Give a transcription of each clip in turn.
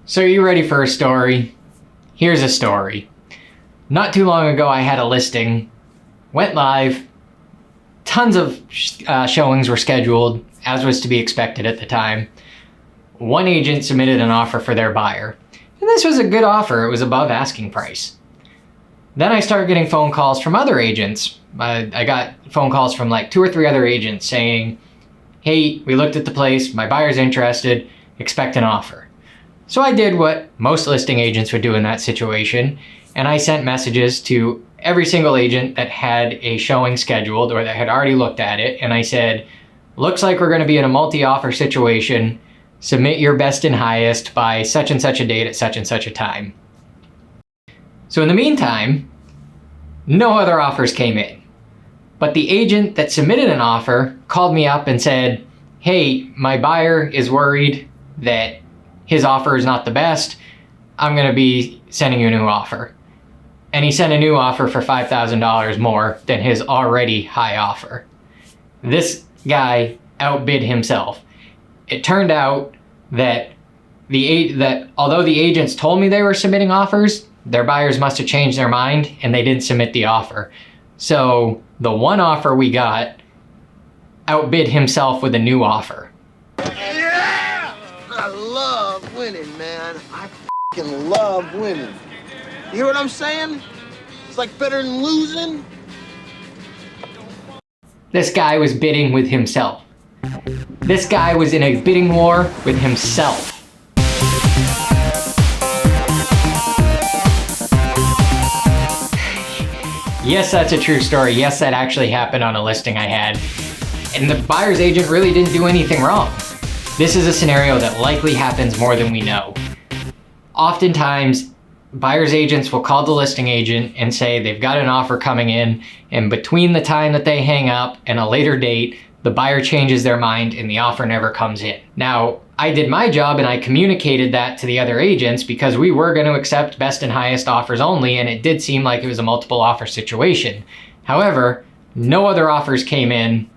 So are you ready for a story? Here's a story. Not too long ago I had a listing, went live, tons of showings were scheduled, as was to be expected at the time. One agent submitted an offer for their buyer, and this was a good offer. It was above asking price. Then I started getting phone calls from other agents. I got phone calls from like 2 or 3 other agents saying, hey, we looked at the place, my buyer's interested, expect an offer. So I did what most listing agents would do in that situation, and I sent messages to every single agent that had a showing scheduled or that had already looked at it, and I said, looks like we're going to be in a multi-offer situation. Submit your best and highest by such and such a date at such and such a time. So in the meantime, no other offers came in. But the agent that submitted an offer called me up and said, hey, my buyer is worried that his offer is not the best. I'm going to be sending you a new offer. And he sent a new offer for $5,000 more than his already high offer. This guy outbid himself. It turned out that although the agents told me they were submitting offers, their buyers must have changed their mind and they didn't submit the offer. So the one offer we got outbid himself with a new offer. Yeah! I love winning, man. I f***ing love winning. You hear what I'm saying? It's like better than losing. This guy was bidding with himself. This guy was in a bidding war with himself. Yes, that's a true story. Yes, that actually happened on a listing I had. And the buyer's agent really didn't do anything wrong. This is a scenario that likely happens more than we know. Oftentimes, buyer's agents will call the listing agent and say they've got an offer coming in, and between the time that they hang up and a later date, the buyer changes their mind and the offer never comes in. Now, I did my job and I communicated that to the other agents because we were going to accept best and highest offers only, and it did seem like it was a multiple offer situation. However, no other offers came in.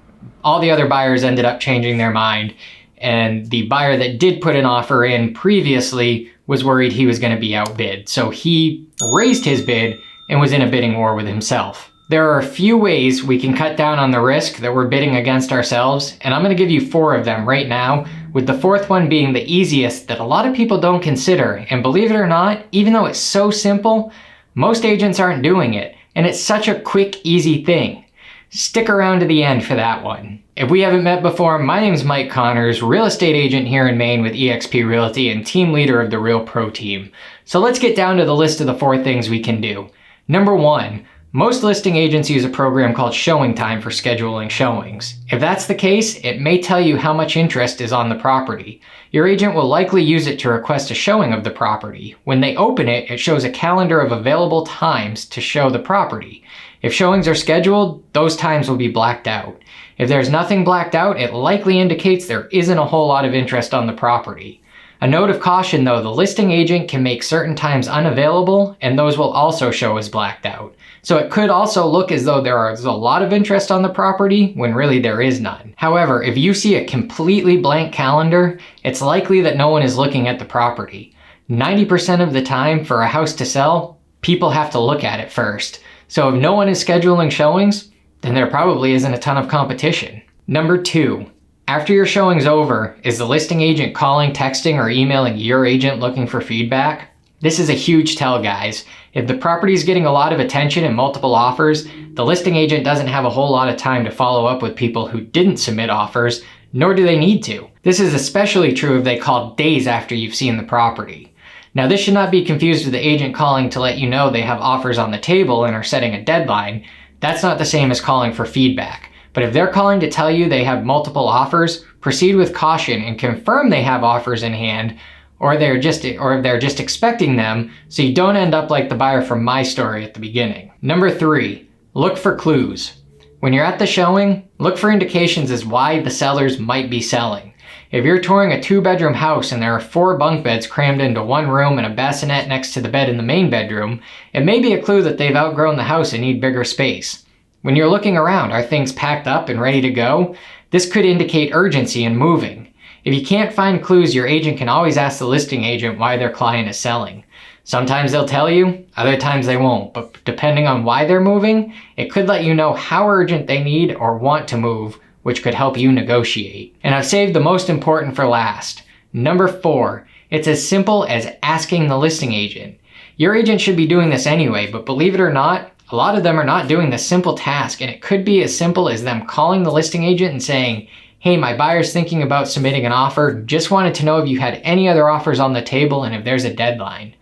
All the other buyers ended up changing their mind, and the buyer that did put an offer in previously was worried he was going to be outbid. So he raised his bid and was in a bidding war with himself. There are a few ways we can cut down on the risk that we're bidding against ourselves, and I'm going to give you 4 of them right now, with the 4th one being the easiest that a lot of people don't consider. And believe it or not, even though it's so simple, most agents aren't doing it, and it's such a quick, easy thing. Stick around to the end for that one. If we haven't met before, my name is Mike Connors, real estate agent here in Maine with eXp Realty and team leader of the Real Pro team. So let's get down to the list of the 4 things we can do. Number 1. Most listing agents use a program called Showing Time for scheduling showings. If that's the case, it may tell you how much interest is on the property. Your agent will likely use it to request a showing of the property. When they open it, it shows a calendar of available times to show the property. If showings are scheduled, those times will be blacked out. If there's nothing blacked out, it likely indicates there isn't a whole lot of interest on the property. A note of caution though, the listing agent can make certain times unavailable, and those will also show as blacked out. So it could also look as though there is a lot of interest on the property when really there is none. However, if you see a completely blank calendar, it's likely that no one is looking at the property. 90% of the time for a house to sell, people have to look at it first. So if no one is scheduling showings, then there probably isn't a ton of competition. Number 2. After your showing's over, is the listing agent calling, texting, or emailing your agent looking for feedback? This is a huge tell, guys. If the property is getting a lot of attention and multiple offers, the listing agent doesn't have a whole lot of time to follow up with people who didn't submit offers, nor do they need to. This is especially true if they call days after you've seen the property. Now, this should not be confused with the agent calling to let you know they have offers on the table and are setting a deadline. That's not the same as calling for feedback. But if they're calling to tell you they have multiple offers, proceed with caution and confirm they have offers in hand, or if they're just expecting them, so you don't end up like the buyer from my story at the beginning. Number 3, look for clues. When you're at the showing, look for indications as why the sellers might be selling. If you're touring a 2-bedroom house and there are 4 bunk beds crammed into one room and a bassinet next to the bed in the main bedroom, it may be a clue that they've outgrown the house and need bigger space. When you're looking around, are things packed up and ready to go? This could indicate urgency in moving. If you can't find clues, your agent can always ask the listing agent why their client is selling. Sometimes they'll tell you, other times they won't, but depending on why they're moving, it could let you know how urgent they need or want to move, which could help you negotiate. And I've saved the most important for last. Number 4, it's as simple as asking the listing agent. Your agent should be doing this anyway, but believe it or not, a lot of them are not doing this simple task, and it could be as simple as them calling the listing agent and saying, "Hey, my buyer's thinking about submitting an offer. Just wanted to know if you had any other offers on the table and if there's a deadline."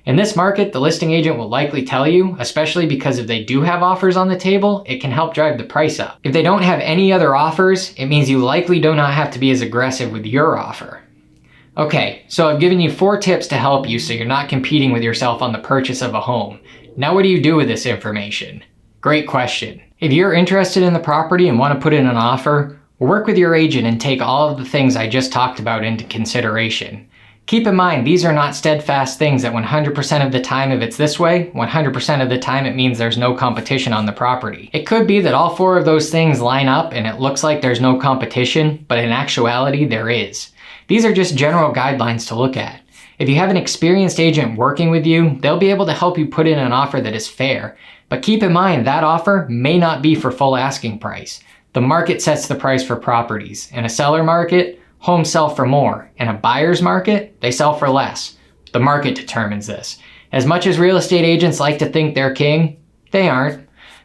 In this market, the listing agent will likely tell you, especially because if they do have offers on the table, it can help drive the price up. If they don't have any other offers, it means you likely do not have to be as aggressive with your offer. Okay, so I've given you 4 tips to help you so you're not competing with yourself on the purchase of a home. Now what do you do with this information? Great question. If you're interested in the property and want to put in an offer, work with your agent and take all of the things I just talked about into consideration. Keep in mind, these are not steadfast things that 100% of the time if it's this way, 100% of the time it means there's no competition on the property. It could be that all 4 of those things line up and it looks like there's no competition, but in actuality there is. These are just general guidelines to look at. If you have an experienced agent working with you, they'll be able to help you put in an offer that is fair. But keep in mind, that offer may not be for full asking price. The market sets the price for properties. In a seller market, homes sell for more. In a buyer's market, they sell for less. The market determines this. As much as real estate agents like to think they're king, they aren't.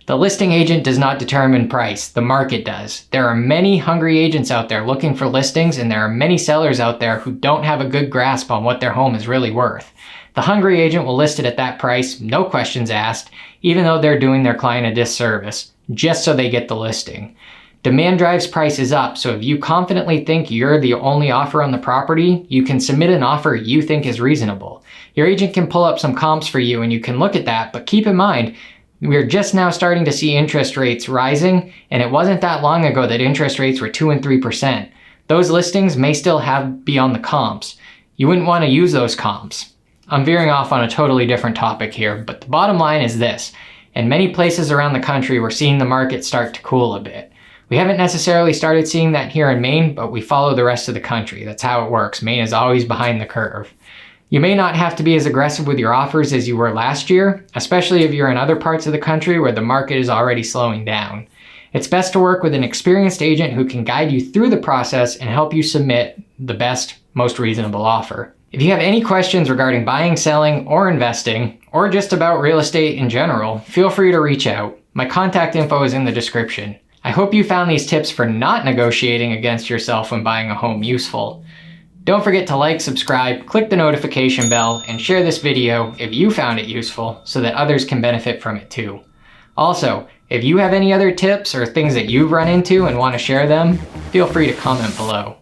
The listing agent does not determine price, the market does. There are many hungry agents out there looking for listings, and there are many sellers out there who don't have a good grasp on what their home is really worth. The hungry agent will list it at that price, no questions asked, even though they're doing their client a disservice, just so they get the listing. Demand drives prices up, so if you confidently think you're the only offer on the property, you can submit an offer you think is reasonable. Your agent can pull up some comps for you and you can look at that, but keep in mind, we're just now starting to see interest rates rising, and it wasn't that long ago that interest rates were 2 and 3%. Those listings may still be on the comps. You wouldn't want to use those comps. I'm veering off on a totally different topic here, but the bottom line is this. In many places around the country, we're seeing the market start to cool a bit. We haven't necessarily started seeing that here in Maine, but we follow the rest of the country. That's how it works. Maine is always behind the curve. You may not have to be as aggressive with your offers as you were last year, especially if you're in other parts of the country where the market is already slowing down. It's best to work with an experienced agent who can guide you through the process and help you submit the best, most reasonable offer. If you have any questions regarding buying, selling, or investing, or just about real estate in general, feel free to reach out. My contact info is in the description. I hope you found these tips for not negotiating against yourself when buying a home useful. Don't forget to like, subscribe, click the notification bell, and share this video if you found it useful so that others can benefit from it too. Also, if you have any other tips or things that you've run into and want to share them, feel free to comment below.